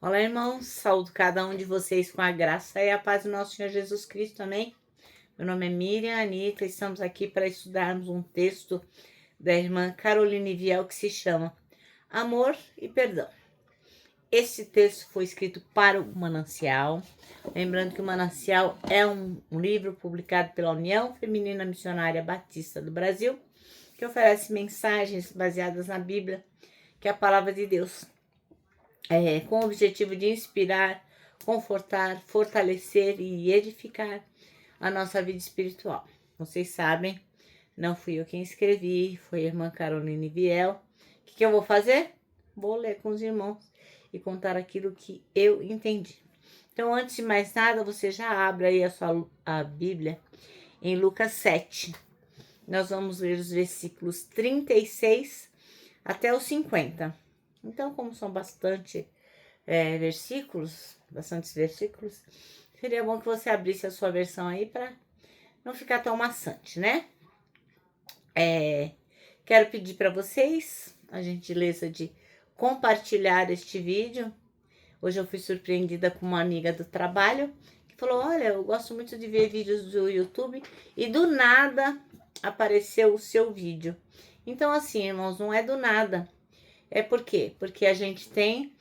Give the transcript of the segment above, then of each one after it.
Olá, irmãos. Saúdo cada um de vocês com a graça e a paz do nosso Senhor Jesus Cristo, amém? Meu nome é Miriam Anita, estamos aqui para estudarmos um texto da irmã Caroline Viel que se chama Amor e Perdão. Esse texto foi escrito para o Manancial, lembrando que o Manancial é um livro publicado pela União Feminina Missionária Batista do Brasil, que oferece mensagens baseadas na Bíblia, que é a palavra de Deus. Com o objetivo de inspirar, confortar, fortalecer e edificar a nossa vida espiritual. Vocês sabem, não fui eu quem escrevi, foi a irmã Caroline Viel. O que eu vou fazer? Vou ler com os irmãos e contar aquilo que eu entendi. Então, antes de mais nada, você já abre aí a Bíblia em Lucas 7. Nós vamos ler os versículos 36 até os 50. Então, como são bastantes versículos, seria bom que você abrisse a sua versão aí para não ficar tão maçante, né? Quero pedir para vocês a gentileza de compartilhar este vídeo. Hoje eu fui surpreendida com uma amiga do trabalho que falou: olha, eu gosto muito de ver vídeos do YouTube e do nada apareceu o seu vídeo. Então, assim, irmãos, não é do nada. É por quê? Porque a gente tem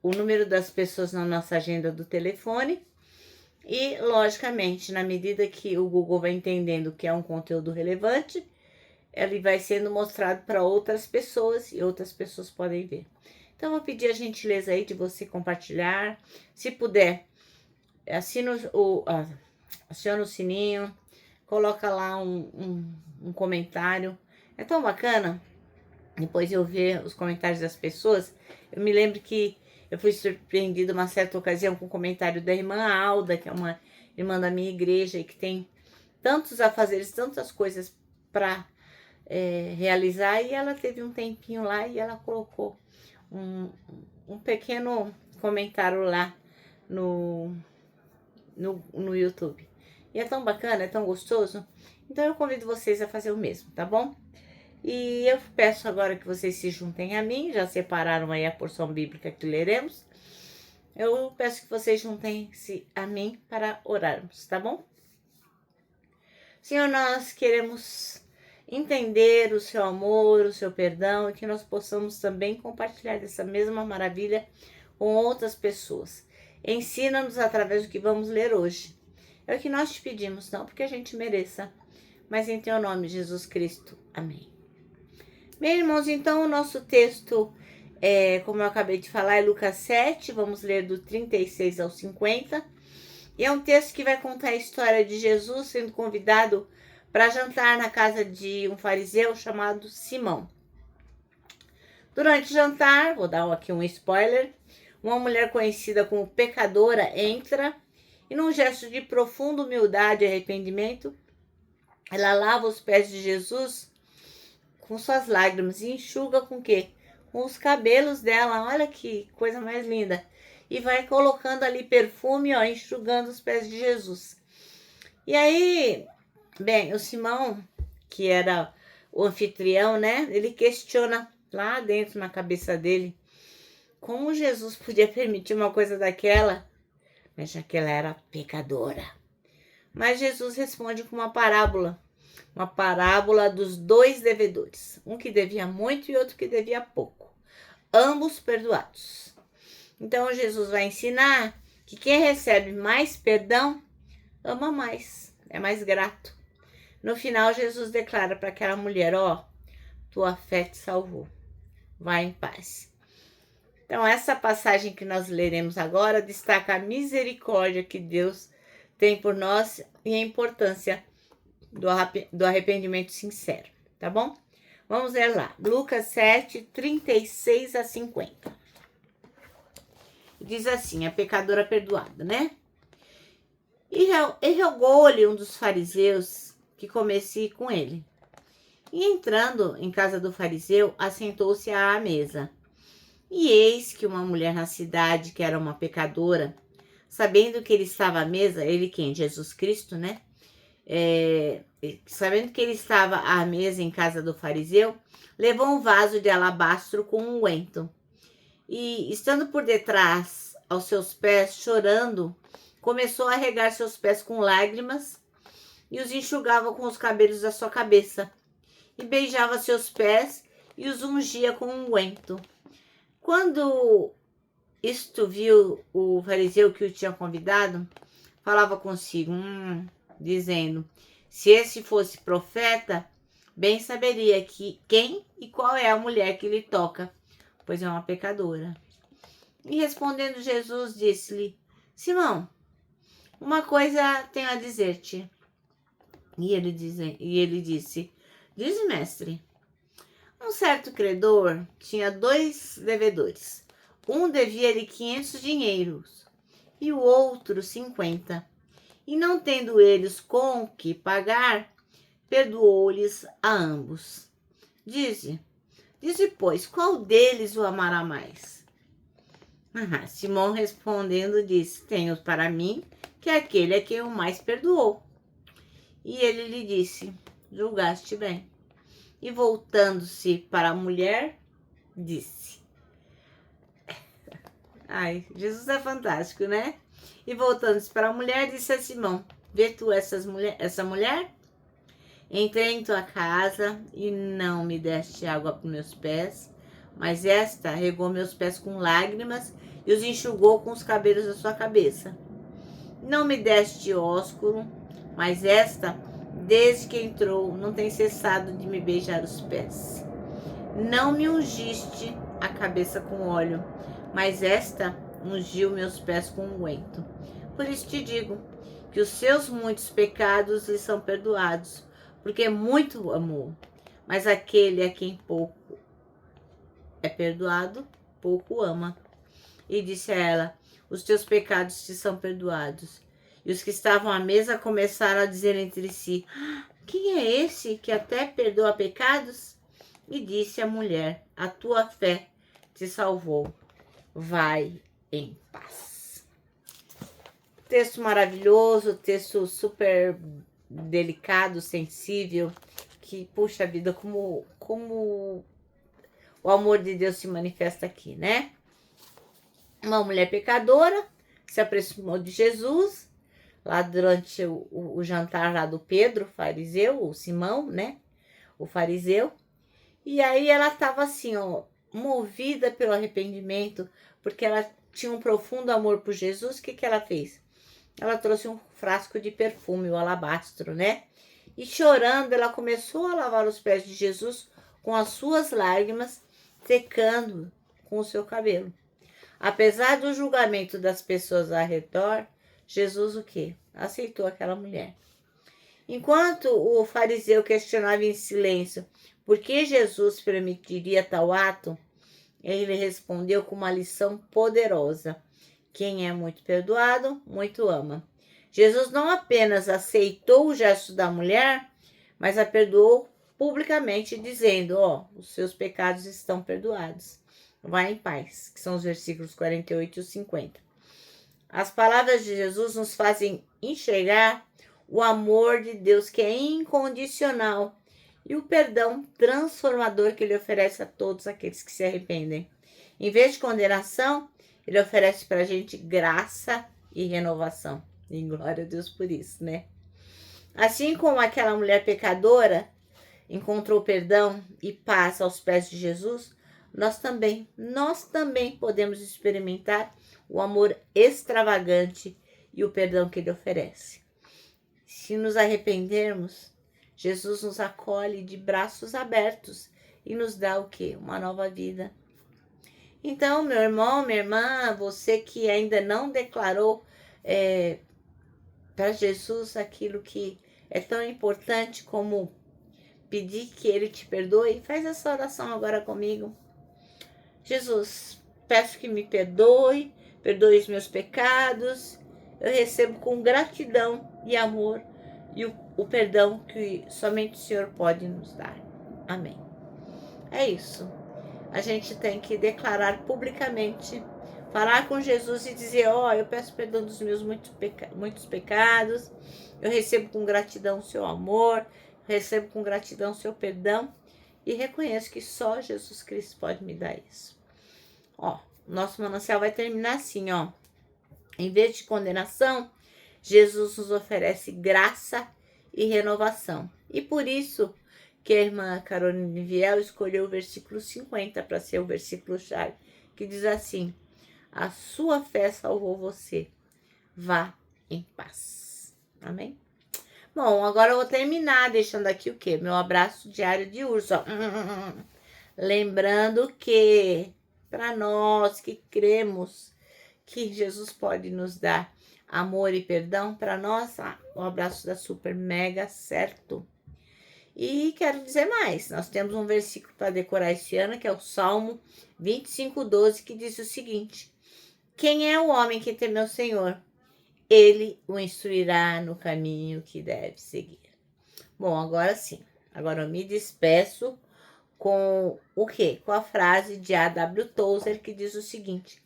o número das pessoas na nossa agenda do telefone e, logicamente, na medida que o Google vai entendendo que é um conteúdo relevante, ele vai sendo mostrado para outras pessoas e outras pessoas podem ver. Então, eu vou pedir a gentileza aí de você compartilhar. Se puder, aciona o sininho, coloca lá um comentário. É tão bacana depois eu ver os comentários das pessoas. Eu me lembro que eu fui surpreendida uma certa ocasião com o comentário da irmã Alda, que é uma irmã da minha igreja e que tem tantos afazeres, tantas coisas para realizar, e ela teve um tempinho lá e ela colocou um pequeno comentário lá no YouTube. E é tão bacana, é tão gostoso. Então eu convido vocês a fazer o mesmo, tá bom? E eu peço agora que vocês se juntem a mim, já separaram aí a porção bíblica que leremos. Eu peço que vocês juntem-se a mim para orarmos, tá bom? Senhor, nós queremos entender o seu amor, o seu perdão, e que nós possamos também compartilhar dessa mesma maravilha com outras pessoas. Ensina-nos através do que vamos ler hoje. É o que nós te pedimos, não porque a gente mereça, mas em teu nome, Jesus Cristo. Amém. Bem, irmãos, então o nosso texto, como eu acabei de falar, é Lucas 7, vamos ler do 36 ao 50. E é um texto que vai contar a história de Jesus sendo convidado para jantar na casa de um fariseu chamado Simão. Durante o jantar, vou dar aqui um spoiler, uma mulher conhecida como pecadora entra e, num gesto de profunda humildade e arrependimento, ela lava os pés de Jesus com suas lágrimas e enxuga com o quê? Com os cabelos dela. Olha que coisa mais linda. E vai colocando ali perfume, ó, enxugando os pés de Jesus. E aí, bem, o Simão, que era o anfitrião, né? Ele questiona lá dentro na cabeça dele como Jesus podia permitir uma coisa daquela, mas já que ela era pecadora. Mas Jesus responde com uma parábola dos dois devedores, um que devia muito e outro que devia pouco, ambos perdoados. Então Jesus vai ensinar que quem recebe mais perdão ama mais, é mais grato. No final, Jesus declara para aquela mulher: ó, tua fé te salvou, vai em paz. Então, essa passagem que nós leremos agora destaca a misericórdia que Deus tem por nós e a importância do arrependimento sincero, tá bom? Vamos ler lá, Lucas 7, 36 a 50. Diz assim, a pecadora perdoada, né? E rogou-lhe um dos fariseus que comesse com ele. E entrando em casa do fariseu, assentou-se à mesa. E eis que uma mulher na cidade, que era uma pecadora, sabendo que ele estava à mesa, ele quem? Jesus Cristo, né? Sabendo que ele estava à mesa em casa do fariseu, levou um vaso de alabastro com unguento. e, estando por detrás aos seus pés, chorando, começou a regar seus pés com lágrimas e os enxugava com os cabelos da sua cabeça, e beijava seus pés e os ungia com unguento. Quando isto viu o fariseu que o tinha convidado, falava consigo, dizendo, se esse fosse profeta, bem saberia quem e qual é a mulher que lhe toca, pois é uma pecadora. E respondendo Jesus, disse-lhe, Simão, uma coisa tenho a dizer-te. E ele disse, dize, mestre. Um certo credor tinha 2 devedores. Um devia-lhe 500 dinheiros e o outro 50. E não tendo eles com que pagar, perdoou-lhes a ambos. Dize, pois, qual deles o amará mais? Simão respondendo disse, tenho para mim que aquele é quem o mais perdoou. E ele lhe disse, julgaste bem. E voltando-se para a mulher, disse. Ai, Jesus é fantástico, né? E voltando-se para a mulher, disse a Simão, vê tu essa mulher? Entrei em tua casa e não me deste água para meus pés, mas esta regou meus pés com lágrimas e os enxugou com os cabelos da sua cabeça. Não me deste ósculo, mas esta, desde que entrou, não tem cessado de me beijar os pés. Não me ungiste a cabeça com óleo, mas esta ungiu meus pés com unguento. Por isso te digo que os seus muitos pecados lhe são perdoados, porque muito amou. Mas aquele a quem pouco é perdoado, pouco ama. E disse a ela, os teus pecados te são perdoados. E os que estavam à mesa começaram a dizer entre si, quem é esse que até perdoa pecados? E disse a mulher, a tua fé te salvou. Vai em paz. Texto maravilhoso, texto super delicado, sensível, que, puxa vida, como o amor de Deus se manifesta aqui, né? Uma mulher pecadora se aproximou de Jesus, lá durante o jantar lá do Pedro, fariseu, o Simão, né? O fariseu. E aí ela estava assim, ó, movida pelo arrependimento, porque ela tinha um profundo amor por Jesus. O que ela fez? Ela trouxe um frasco de perfume, o alabastro, né? E chorando, ela começou a lavar os pés de Jesus com as suas lágrimas, secando com o seu cabelo. Apesar do julgamento das pessoas ao redor, Jesus o quê? Aceitou aquela mulher. Enquanto o fariseu questionava em silêncio por que Jesus permitiria tal ato, ele respondeu com uma lição poderosa. Quem é muito perdoado, muito ama. Jesus não apenas aceitou o gesto da mulher, mas a perdoou publicamente, dizendo, os seus pecados estão perdoados. Vai em paz, que são os versículos 48 e 50. As palavras de Jesus nos fazem enxergar o amor de Deus, que é incondicional, e o perdão transformador que ele oferece a todos aqueles que se arrependem. Em vez de condenação, ele oferece para a gente graça e renovação. E glória a Deus por isso, né? Assim como aquela mulher pecadora encontrou perdão e paz aos pés de Jesus, nós também podemos experimentar o amor extravagante e o perdão que ele oferece. Se nos arrependermos, Jesus nos acolhe de braços abertos e nos dá o quê? Uma nova vida. Então, meu irmão, minha irmã, você que ainda não declarou para Jesus aquilo que é tão importante como pedir que ele te perdoe, faz essa oração agora comigo. Jesus, peço que me perdoe os meus pecados, eu recebo com gratidão e amor e o perdão que somente o Senhor pode nos dar. Amém. É isso. A gente tem que declarar publicamente, falar com Jesus e dizer, eu peço perdão dos meus muitos pecados, eu recebo com gratidão o seu amor, recebo com gratidão o seu perdão e reconheço que só Jesus Cristo pode me dar isso. nosso manancial vai terminar assim, ó. Em vez de condenação, Jesus nos oferece graça e renovação. E por isso que a irmã Caroline Viel escolheu o versículo 50 para ser o versículo chave, que diz assim: a sua fé salvou você. Vá em paz. Amém? Bom, agora eu vou terminar deixando aqui o quê? Meu abraço diário de urso, ó. Lembrando que para nós que cremos que Jesus pode nos dar amor e perdão, para nós, o abraço da super mega certo. E quero dizer mais, nós temos um versículo para decorar esse ano, que é o Salmo 25:12, que diz o seguinte: quem é o homem que teme ao Senhor? Ele o instruirá no caminho que deve seguir. Bom, agora sim. Agora eu me despeço com o quê? Com a frase de A.W. Tozer, que diz o seguinte: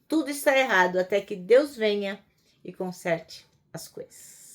tudo está errado até que Deus venha e conserte as coisas.